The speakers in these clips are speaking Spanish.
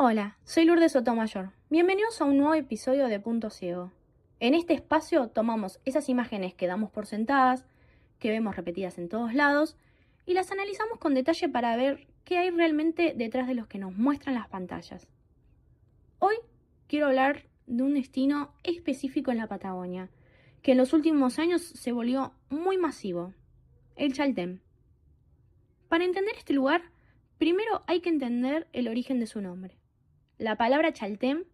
Hola, soy Lourdes Sotomayor. Bienvenidos a un nuevo episodio de Punto Ciego. En este espacio tomamos esas imágenes que damos por sentadas, que vemos repetidas en todos lados, y las analizamos con detalle para ver qué hay realmente detrás de los que nos muestran las pantallas. Hoy quiero hablar de un destino específico en la Patagonia, que en los últimos años se volvió muy masivo, el Chaltén. Para entender este lugar, primero hay que entender el origen de su nombre. La palabra Chaltén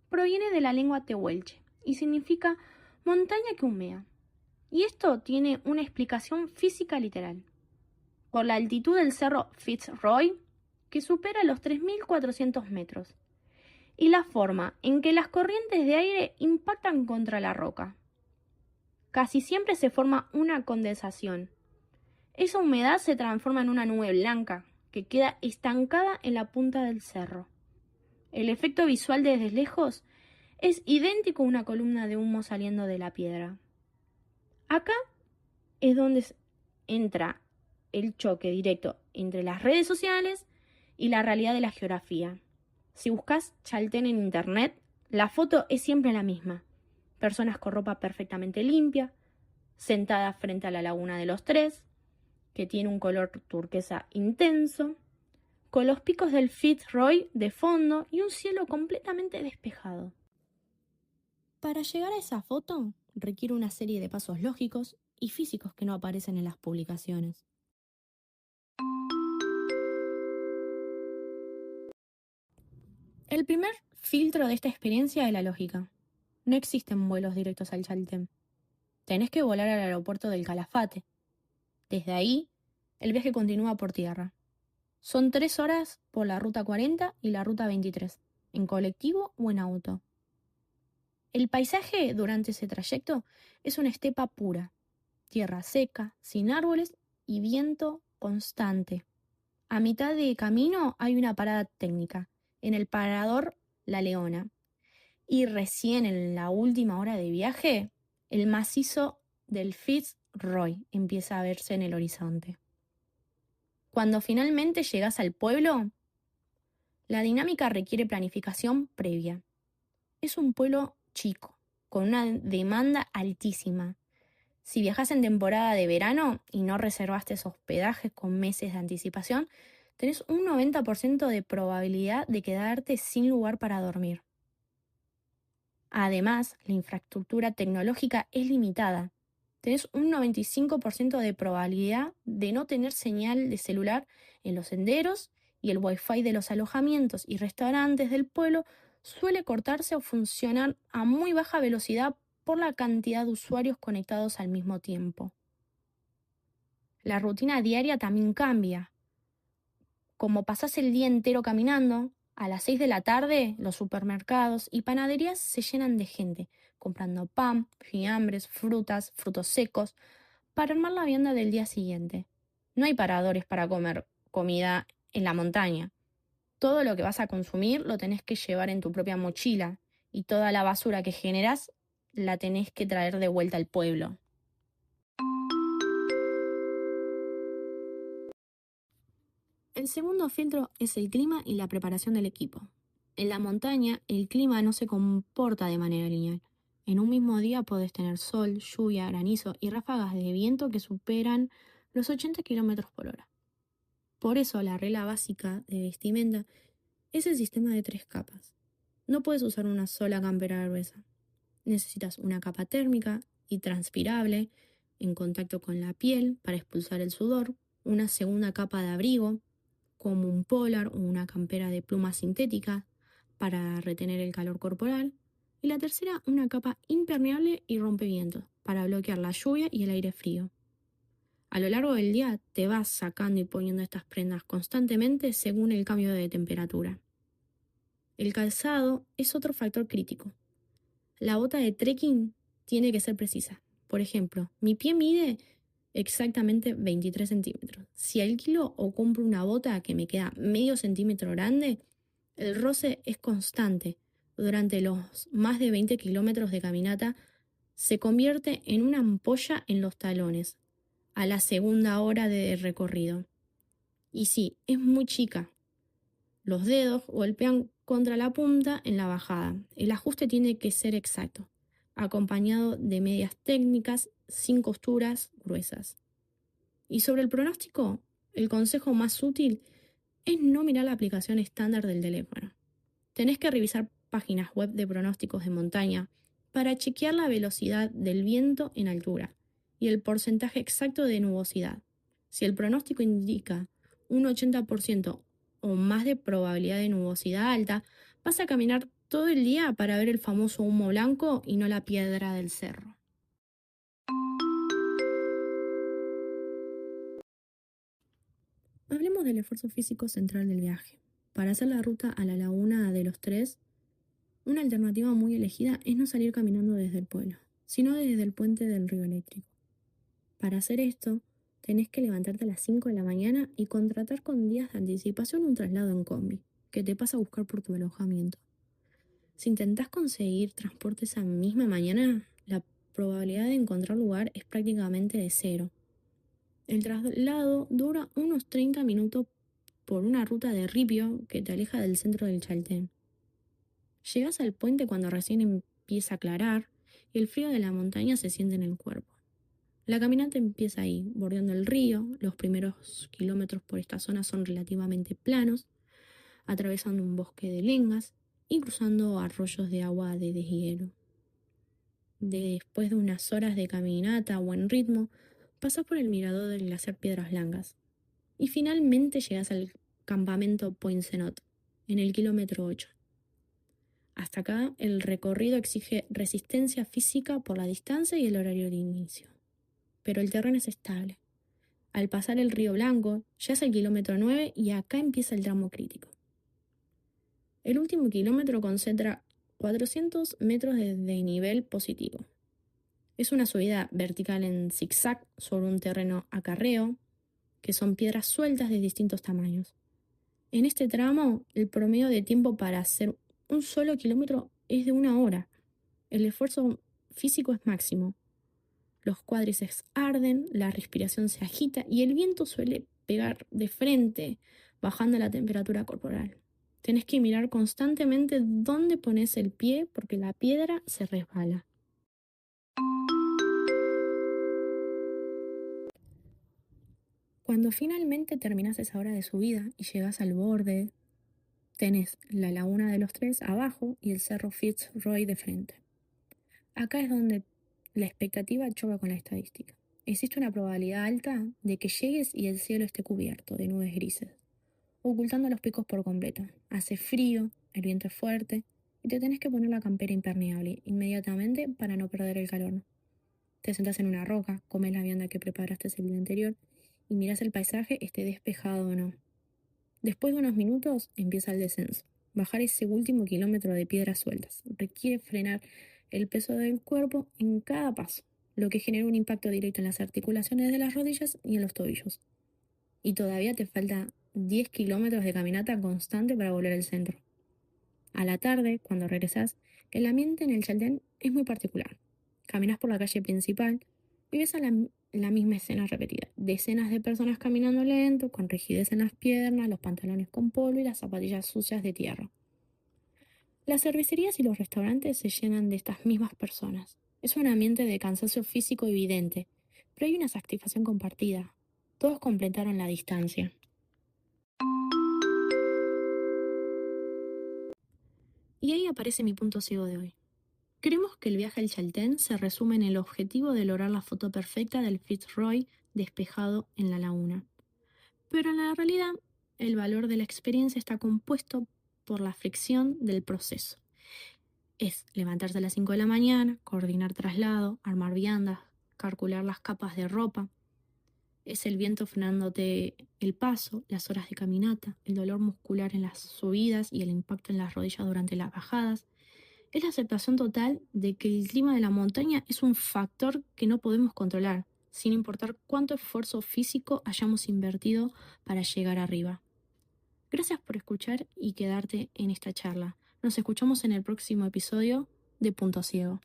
proviene de la lengua tehuelche y significa montaña que humea. Y esto tiene una explicación física literal. Por la altitud del cerro Fitzroy, que supera los 3.400 metros, y la forma en que las corrientes de aire impactan contra la roca. Casi siempre se forma una condensación. Esa humedad se transforma en una nube blanca que queda estancada en la punta del cerro. El efecto visual desde lejos es idéntico a una columna de humo saliendo de la piedra. Acá es donde entra el choque directo entre las redes sociales y la realidad de la geografía. Si buscas Chaltén en internet, la foto es siempre la misma. Personas con ropa perfectamente limpia, sentadas frente a la laguna de los Tres, que tiene un color turquesa intenso, con los picos del Fitzroy de fondo y un cielo completamente despejado. Para llegar a esa foto requiere una serie de pasos lógicos y físicos que no aparecen en las publicaciones. El primer filtro de esta experiencia es la lógica. No existen vuelos directos al Chaltén. Tenés que volar al aeropuerto del Calafate. Desde ahí, el viaje continúa por tierra. Son 3 horas por la ruta 40 y la ruta 23, en colectivo o en auto. El paisaje durante ese trayecto es una estepa pura, tierra seca, sin árboles y viento constante. A mitad de camino hay una parada técnica, en el parador La Leona. Y recién en la última hora de viaje, el macizo del Fitzroy empieza a verse en el horizonte. Cuando finalmente llegas al pueblo, la dinámica requiere planificación previa. Es un pueblo chico, con una demanda altísima. Si viajas en temporada de verano y no reservaste hospedajes con meses de anticipación, tenés un 90% de probabilidad de quedarte sin lugar para dormir. Además, la infraestructura tecnológica es limitada. Tenés un 95% de probabilidad de no tener señal de celular en los senderos y el wifi de los alojamientos y restaurantes del pueblo suele cortarse o funcionar a muy baja velocidad por la cantidad de usuarios conectados al mismo tiempo. La rutina diaria también cambia. Como pasás el día entero caminando, a las 6 de la tarde los supermercados y panaderías se llenan de gente, comprando pan, fiambres, frutas, frutos secos, para armar la vianda del día siguiente. No hay paradores para comer comida en la montaña. Todo lo que vas a consumir lo tenés que llevar en tu propia mochila y toda la basura que generas la tenés que traer de vuelta al pueblo. El segundo filtro es el clima y la preparación del equipo. En la montaña, el clima no se comporta de manera lineal. En un mismo día podés tener sol, lluvia, granizo y ráfagas de viento que superan los 80 km por hora. Por eso la regla básica de vestimenta es el sistema de 3 capas. No puedes usar una sola campera gruesa. Necesitas una capa térmica y transpirable en contacto con la piel para expulsar el sudor, una segunda capa de abrigo, como un polar o una campera de pluma sintética para retener el calor corporal, y la tercera una capa impermeable y rompevientos para bloquear la lluvia y el aire frío. A lo largo del día te vas sacando y poniendo estas prendas constantemente según el cambio de temperatura. El calzado es otro factor crítico. La bota de trekking tiene que ser precisa. Por ejemplo, mi pie mide exactamente 23 centímetros. Si alquilo o compro una bota que me queda medio centímetro grande, el roce es constante. Durante los más de 20 kilómetros de caminata, se convierte en una ampolla en los talones a la segunda hora de recorrido. Y sí, es muy chica. Los dedos golpean contra la punta en la bajada. El ajuste tiene que ser exacto, acompañado de medias técnicas sin costuras gruesas. Y sobre el pronóstico, el consejo más útil es no mirar la aplicación estándar del teléfono. Tenés que revisar páginas web de pronósticos de montaña para chequear la velocidad del viento en altura y el porcentaje exacto de nubosidad. Si el pronóstico indica un 80% o más de probabilidad de nubosidad alta, vas a caminar todo el día para ver el famoso humo blanco y no la piedra del cerro. Hablemos del esfuerzo físico central del viaje. Para hacer la ruta a la Laguna de los Tres, una alternativa muy elegida es no salir caminando desde el pueblo, sino desde el puente del río eléctrico. Para hacer esto, tenés que levantarte a las 5 de la mañana y contratar con días de anticipación un traslado en combi, que te pasa a buscar por tu alojamiento. Si intentás conseguir transporte esa misma mañana, la probabilidad de encontrar lugar es prácticamente de cero. El traslado dura unos 30 minutos por una ruta de ripio que te aleja del centro del Chaltén. Llegás al puente cuando recién empieza a aclarar y el frío de la montaña se siente en el cuerpo. La caminata empieza ahí, bordeando el río. Los primeros kilómetros por esta zona son relativamente planos, atravesando un bosque de lengas y cruzando arroyos de agua de deshielo. Después de unas horas de caminata a buen ritmo, pasas por el mirador del glaciar Piedras Blancas y finalmente llegas al campamento Poincenot, en el kilómetro 8. Hasta acá, el recorrido exige resistencia física por la distancia y el horario de inicio. Pero el terreno es estable. Al pasar el río Blanco, ya es el kilómetro 9 y acá empieza el tramo crítico. El último kilómetro concentra 400 metros de nivel positivo. Es una subida vertical en zigzag sobre un terreno acarreo, que son piedras sueltas de distintos tamaños. En este tramo, el promedio de tiempo para hacer un solo kilómetro es de 1 hora. El esfuerzo físico es máximo. Los cuádriceps arden, la respiración se agita y el viento suele pegar de frente, bajando la temperatura corporal. Tenés que mirar constantemente dónde pones el pie porque la piedra se resbala. Cuando finalmente terminás esa hora de subida y llegas al borde, tenés la Laguna de los Tres abajo y el cerro Fitzroy de frente. Acá es donde la expectativa choca con la estadística. Existe una probabilidad alta de que llegues y el cielo esté cubierto de nubes grises, ocultando los picos por completo. Hace frío, el viento es fuerte y te tenés que poner la campera impermeable inmediatamente para no perder el calor. Te sentás en una roca, comes la vianda que preparaste el día anterior y mirás el paisaje, esté despejado o no. Después de unos minutos empieza el descenso. Bajar ese último kilómetro de piedras sueltas requiere frenar el peso del cuerpo en cada paso, lo que genera un impacto directo en las articulaciones de las rodillas y en los tobillos. Y todavía te falta 10 kilómetros de caminata constante para volver al centro. A la tarde, cuando regresás, el ambiente en el Chaltén es muy particular. Caminas por la calle principal y ves la misma escena repetida. Decenas de personas caminando lento, con rigidez en las piernas, los pantalones con polvo y las zapatillas sucias de tierra. Las cervecerías y los restaurantes se llenan de estas mismas personas. Es un ambiente de cansancio físico evidente, pero hay una satisfacción compartida. Todos completaron la distancia. Y ahí aparece mi punto ciego de hoy. Creemos que el viaje al Chaltén se resume en el objetivo de lograr la foto perfecta del Fitzroy despejado en la laguna. Pero en la realidad, el valor de la experiencia está compuesto por la fricción del proceso. Es levantarse a las 5 de la mañana, coordinar traslado, armar viandas, calcular las capas de ropa. Es el viento frenándote el paso, las horas de caminata, el dolor muscular en las subidas y el impacto en las rodillas durante las bajadas. Es la aceptación total de que el clima de la montaña es un factor que no podemos controlar, sin importar cuánto esfuerzo físico hayamos invertido para llegar arriba. Gracias por escuchar y quedarte en esta charla. Nos escuchamos en el próximo episodio de Punto Ciego.